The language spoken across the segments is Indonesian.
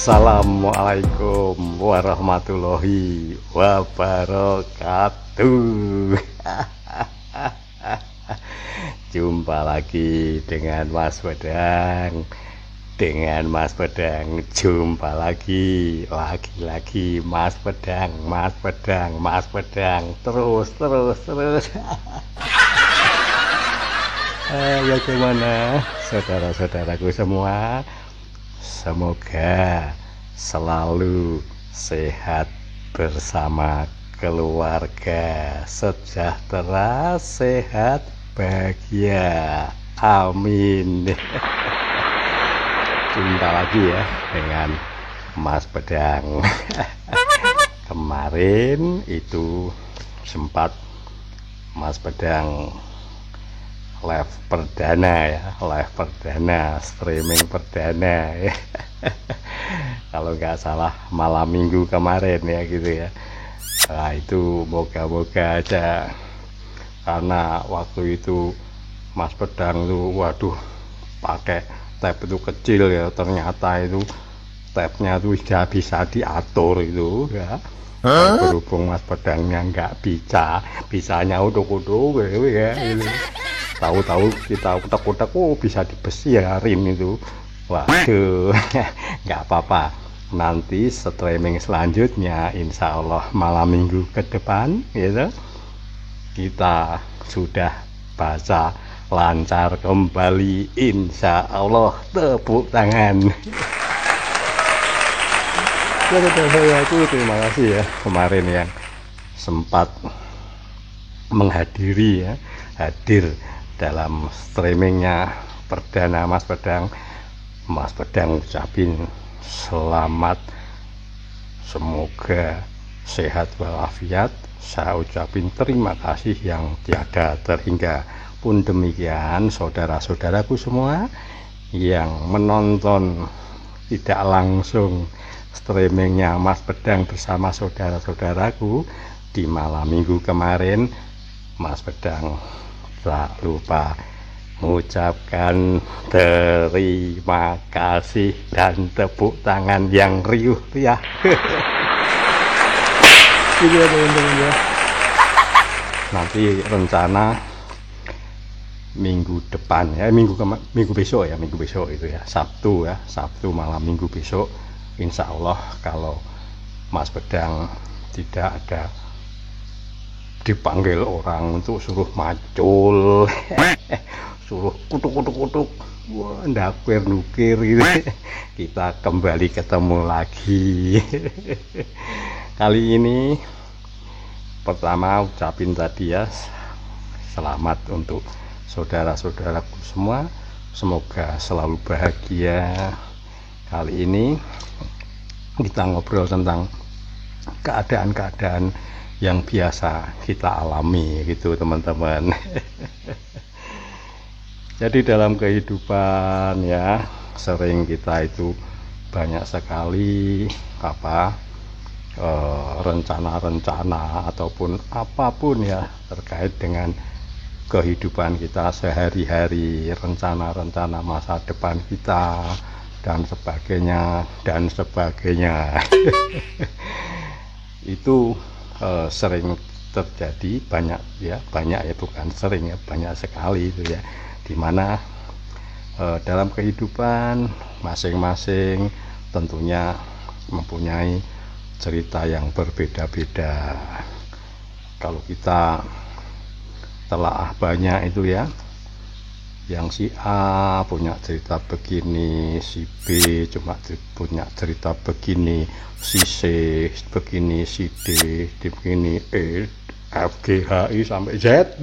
Assalamualaikum warahmatullahi wabarakatuh. Jumpa lagi dengan Mas Pedang. Jumpa lagi Mas Pedang. Terus. Bagaimana saudara-saudaraku semua? Semoga selalu sehat bersama keluarga, sejahtera, sehat, bahagia. Amin. Jumpa lagi ya dengan Mas Pedang. Kemarin itu sempat Mas Pedang live perdana, streaming perdana ya. Kalau nggak salah malam minggu kemarin ya gitu ya. Nah itu moga-moga aja, karena waktu itu Mas Pedang tuh waduh pakai tab itu kecil ya, ternyata itu tabnya tuh tidak bisa diatur itu ya. Berhubung Mas Pedangnya nggak bisanya uduk-uduk ya gitu. Tahu-tahu kita utak-utak bisa dibesiarin itu. Waduh. Nggak apa-apa, nanti streaming selanjutnya insya Allah malam minggu ke depan gitu, kita sudah baca lancar kembali insya Allah. Tepuk tangan. Terima kasih ya kemarin yang sempat hadir dalam streamingnya perdana Mas Pedang. Mas Pedang ucapin selamat, semoga sehat walafiat. Saya ucapin terima kasih yang tiada terhingga. Pun demikian saudara-saudaraku semua yang menonton tidak langsung streamingnya Mas Pedang bersama saudara-saudaraku di malam minggu kemarin, Mas Pedang tak lupa mengucapkan terima kasih dan tepuk tangan yang riuh ya. Ini ya teman-teman ya. Nanti rencana minggu depan ya, minggu besok itu ya, Sabtu malam minggu besok insya Allah, kalau Mas Pedang tidak ada dipanggil orang untuk suruh macul, suruh kutuk, wah nukir gitu, kita kembali ketemu lagi. Kali ini pertama ucapin tadi ya, selamat untuk saudara-saudaraku semua, semoga selalu bahagia. Kali ini kita ngobrol tentang keadaan-keadaan yang biasa kita alami gitu teman-teman. Jadi dalam kehidupan ya, sering kita itu banyak sekali rencana-rencana ataupun apapun ya terkait dengan kehidupan kita sehari-hari, rencana-rencana masa depan kita dan sebagainya. Itu sering terjadi, banyak sekali itu ya, dimana dalam kehidupan masing-masing tentunya mempunyai cerita yang berbeda-beda. Kalau kita telaah banyak itu ya, yang si A punya cerita begini, si B cuma punya cerita begini, si C begini, si D begini, E, F, G, H, I sampai Z.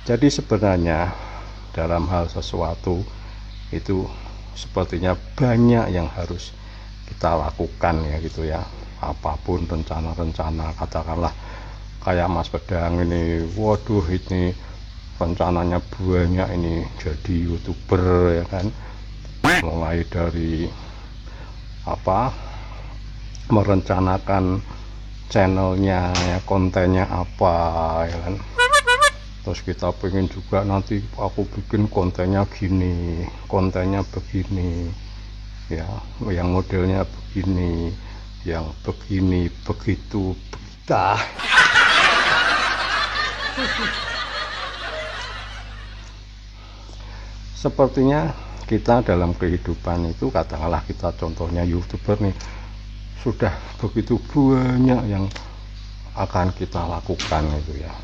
Jadi sebenarnya dalam hal sesuatu itu sepertinya banyak yang harus kita lakukan ya gitu ya. Apapun rencana-rencana, katakanlah kayak Mas Pedang ini, waduh ini rencananya banyak ini, jadi YouTuber ya kan, mulai dari merencanakan channelnya ya, kontennya apa ya kan, terus kita pengen juga nanti aku bikin kontennya gini, kontennya begini ya, yang modelnya begini, yang begini, begitu, kita sepertinya kita dalam kehidupan itu, katakanlah kita contohnya YouTuber nih, sudah begitu banyak yang akan kita lakukan itu ya,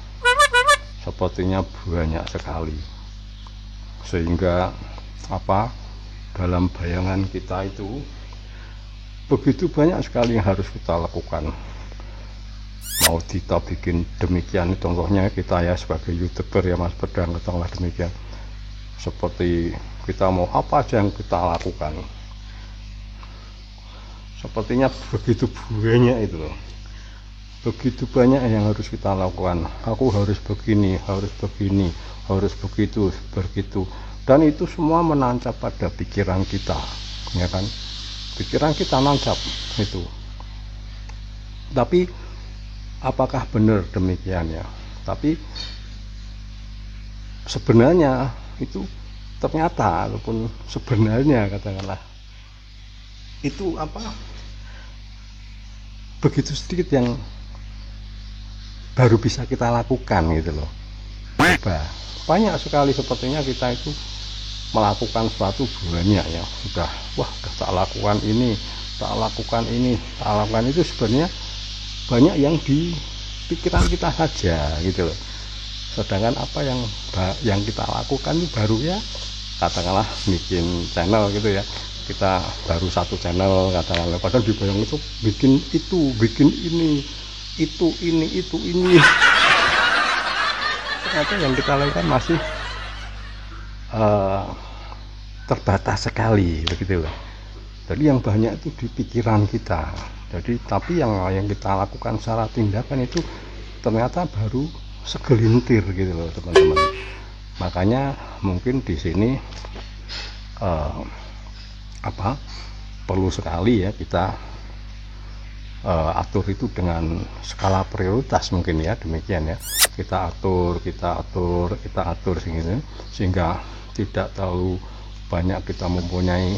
sepertinya banyak sekali, sehingga apa, dalam bayangan kita itu begitu banyak sekali yang harus kita lakukan. Mau kita bikin demikian, contohnya kita ya sebagai YouTuber ya Mas Pedang, katakanlah demikian, seperti kita mau apa aja yang kita lakukan, sepertinya begitu banyak itu loh, begitu banyak yang harus kita lakukan. Aku harus begini, harus begini, harus begitu, begitu, dan itu semua menancap pada pikiran kita, ya kan? Pikiran kita nancap itu. Tapi apakah benar demikian ya? Tapi sebenarnya itu ternyata, ataupun sebenarnya katakanlah itu apa, begitu sedikit yang baru bisa kita lakukan gitu loh. Banyak sekali sepertinya kita itu melakukan suatu banyak ya, sudah tak lakukan ini, tak lakukan ini, tak lakukan itu, sebenarnya banyak yang di pikiran kita saja gitu loh. Sedangkan apa yang kita lakukan itu baru ya, katakanlah bikin channel gitu ya, kita baru satu channel katakanlah, padahal di bayang itu bikin itu, bikin ini, itu ini, itu ini. Ternyata yang kita lakukan masih terbatas sekali begitu loh. Jadi yang banyak itu di pikiran kita. Jadi tapi yang kita lakukan secara tindakan itu ternyata baru segelintir gitu loh teman-teman. Makanya mungkin di sini perlu sekali ya kita atur itu dengan skala prioritas mungkin ya, demikian ya, kita atur sehingga tidak terlalu banyak kita mempunyai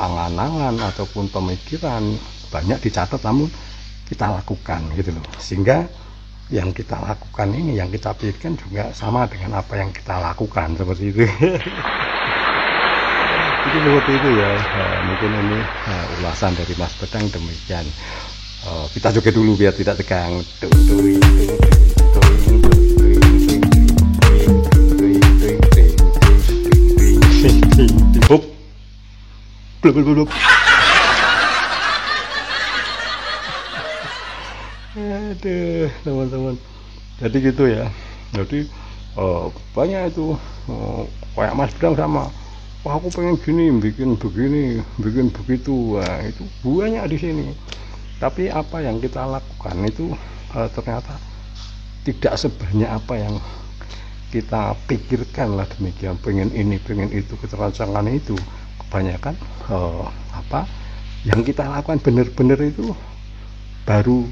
angan-angan ataupun pemikiran banyak dicatat, namun kita lakukan gitu loh, sehingga yang kita lakukan ini, yang kita pikirkan juga sama dengan apa yang kita lakukan, seperti itu. Jadi seperti itu ya, mungkin ini ulasan dari Mas Pedang demikian. Kita joget dulu biar tidak tegang. Aduh teman-teman, jadi gitu ya. Jadi banyak itu kayak Mas Pedang sama, wah aku pengen gini, bikin begini, bikin begitu, wah itu banyak di sini. Tapi apa yang kita lakukan itu ternyata tidak sebanyak apa yang kita pikirkan lah, demikian, pengen ini, pengen itu, keterancangan itu. Kebanyakan yang kita lakukan benar-benar itu baru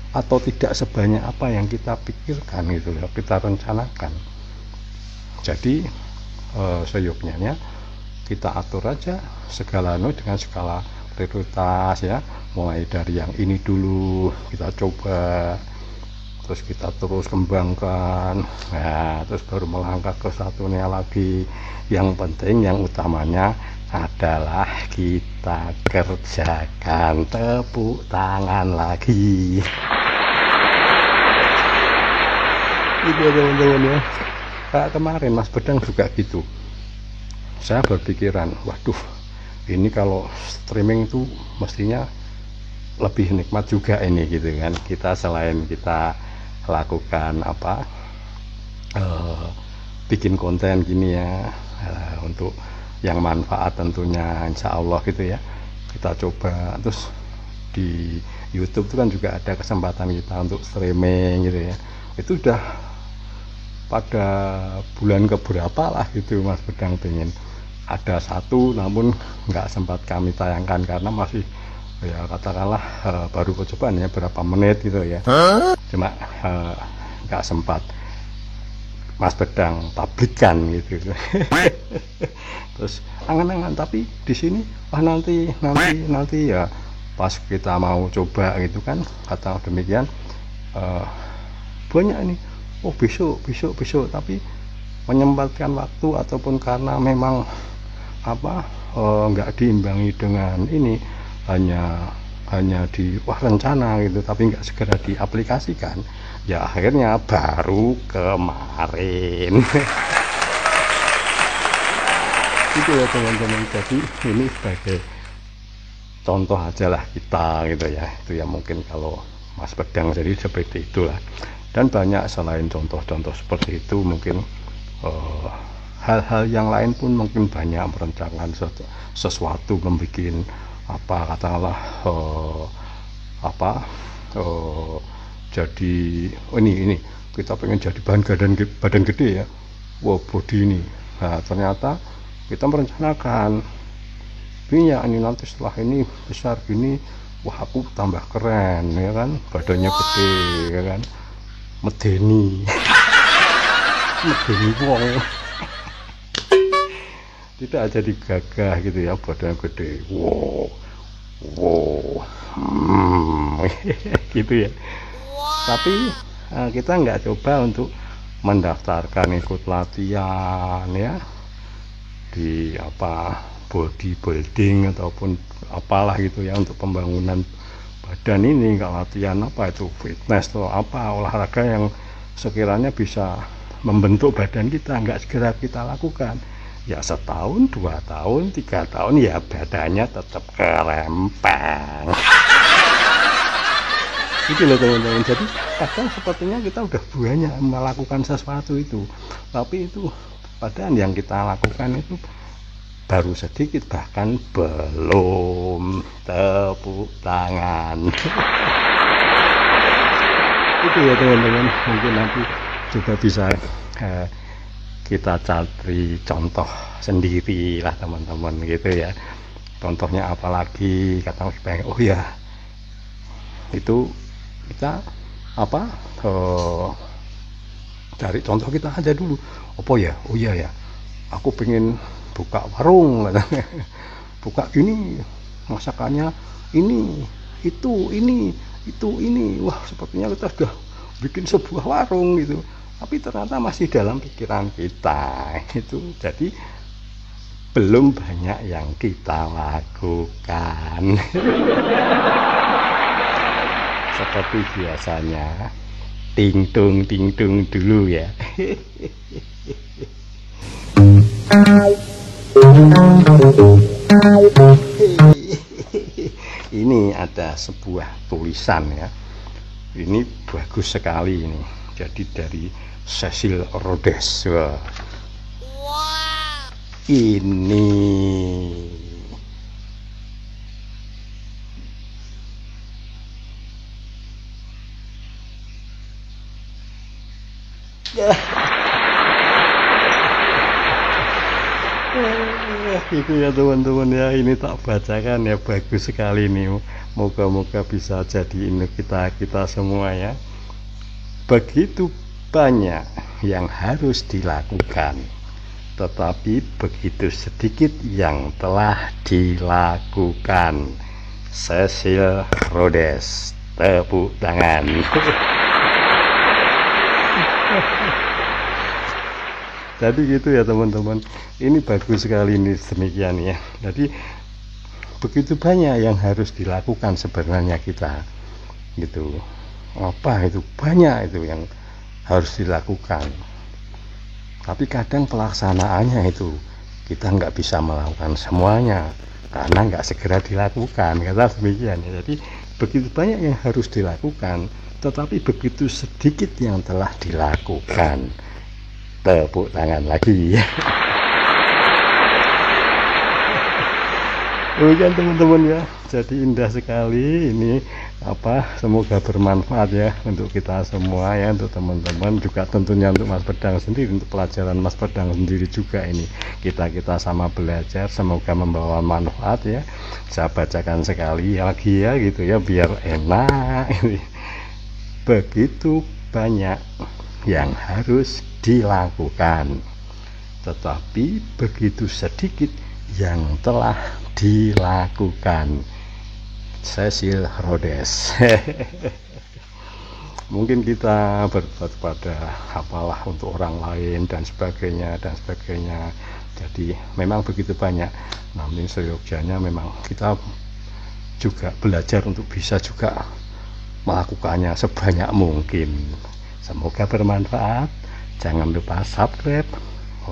atau tidak sebanyak apa yang kita pikirkan gitu loh, kita rencanakan. Jadi seyuknya kita atur aja segala dengan skala prioritas ya, mulai dari yang ini dulu kita coba, terus kita terus kembangkan, nah terus baru melangkah ke satunya lagi. Yang penting, yang utamanya adalah kita kerjakan, tepuk tangan lagi. Itu teman-teman ya. Kayak kemarin Mas Pedang juga gitu, saya berpikiran, waduh ini kalau streaming itu mestinya lebih nikmat juga ini gitu kan, kita selain kita lakukan bikin konten gini ya, untuk yang manfaat tentunya insya Allah gitu ya, kita coba. Terus di YouTube itu kan juga ada kesempatan kita untuk streaming gitu ya, itu udah pada bulan keberapa lah gitu Mas Pedang pengen ada satu, namun nggak sempat kami tayangkan karena masih ya katakanlah baru percobaan ya, berapa menit gitu ya, cuma nggak sempat Mas Pedang pabrikan gitu. Terus angan-angan, tapi di sini nanti ya pas kita mau coba gitu kan, kata demikian, banyak ini, oh besok, tapi menyempatkan waktu ataupun karena memang nggak diimbangi dengan ini, hanya di rencana gitu, tapi nggak segera diaplikasikan, ya akhirnya baru kemarin. Itu ya teman-teman. Jadi ini sebagai contoh aja lah kita gitu ya, itu ya mungkin kalau Mas Pedang jadi seperti itulah, dan banyak selain contoh-contoh seperti itu, mungkin hal-hal yang lain pun mungkin banyak, merencanakan sesuatu, membuat katakanlah jadi ini kita pengen jadi badan gede ya, body ini. Nah ternyata kita merencanakan ini nanti setelah ini besar gini, wah aku tambah keren ya kan, badannya gede ya kan, medeni wong. Tidak jadi gagah gitu ya, badannya gede, wow gitu ya. Tapi kita nggak coba untuk mendaftarkan ikut latihan ya di bodybuilding ataupun apalah gitu ya, untuk pembangunan badan ini. Nggak latihan itu fitness atau olahraga yang sekiranya bisa membentuk badan kita, nggak segera kita lakukan. Ya setahun, 2 tahun, 3 tahun ya badannya tetap kerempeng. Itu loh teman-teman. Jadi kadang sepertinya kita udah banyak melakukan sesuatu itu, tapi itu padahal yang kita lakukan itu baru sedikit, bahkan belum tepuk tangan. Itu ya teman-teman. Mungkin nanti coba bisa kita cari contoh sendiri lah teman-teman gitu ya. Contohnya apalagi, kata oh ya itu kita cari contoh kita aja dulu. Oh iya ya, aku pengen buka warung, buka gini, masakannya ini, itu, wah sepertinya kita sudah bikin sebuah warung gitu, tapi ternyata masih dalam pikiran kita itu. Jadi belum banyak yang kita lakukan. Seperti biasanya, ting tung dulu ya. Ini ada sebuah tulisan ya, ini bagus sekali ini, jadi dari Cecil Rhodes. Ini itu ya teman-teman ya, ini tak bacakan ya, bagus sekali nih, moga-moga bisa jadi ini kita semua ya. Begitu banyak yang harus dilakukan, tetapi begitu sedikit yang telah dilakukan. Cecil Rhodes, tepuk tangan. Jadi gitu ya teman-teman, ini bagus sekali ini, demikian ya. Jadi begitu banyak yang harus dilakukan sebenarnya kita gitu. Itu banyak itu yang harus dilakukan, tapi kadang pelaksanaannya itu kita nggak bisa melakukan semuanya karena nggak segera dilakukan, kata demikian ya. Jadi begitu banyak yang harus dilakukan, tetapi begitu sedikit yang telah dilakukan. Tepuk tangan lagi. Bukan teman-teman ya, jadi indah sekali ini semoga bermanfaat ya untuk kita semua ya, untuk teman-teman juga, tentunya untuk Mas Pedang sendiri, untuk pelajaran Mas Pedang sendiri juga ini, kita sama belajar, semoga membawa manfaat ya. Saya bacakan sekali lagi ya gitu ya, biar enak. Begitu banyak yang harus dilakukan, tetapi begitu sedikit yang telah dilakukan. Cecil Rhodes. Mungkin kita berbuat pada apalah untuk orang lain dan sebagainya dan sebagainya, jadi memang begitu banyak, namun seyogyanya memang kita juga belajar untuk bisa juga melakukannya sebanyak mungkin. Semoga bermanfaat. Jangan lupa subscribe,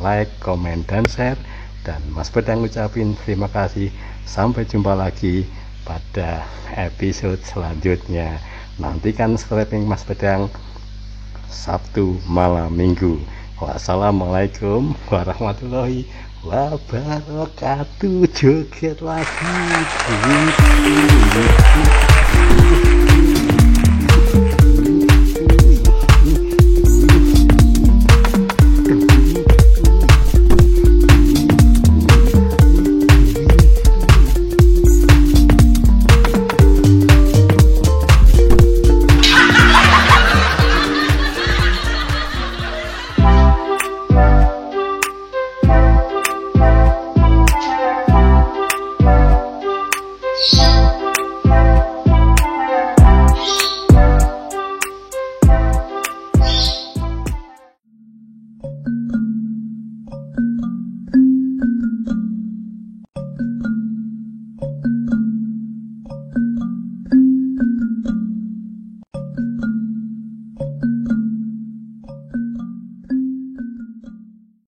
like, komen, dan share. Dan Mas Pedang ucapin terima kasih. Sampai jumpa lagi pada episode selanjutnya. Nantikan scraping Mas Pedang Sabtu malam Minggu. Wassalamualaikum warahmatullahi wabarakatuh. Joget lagi.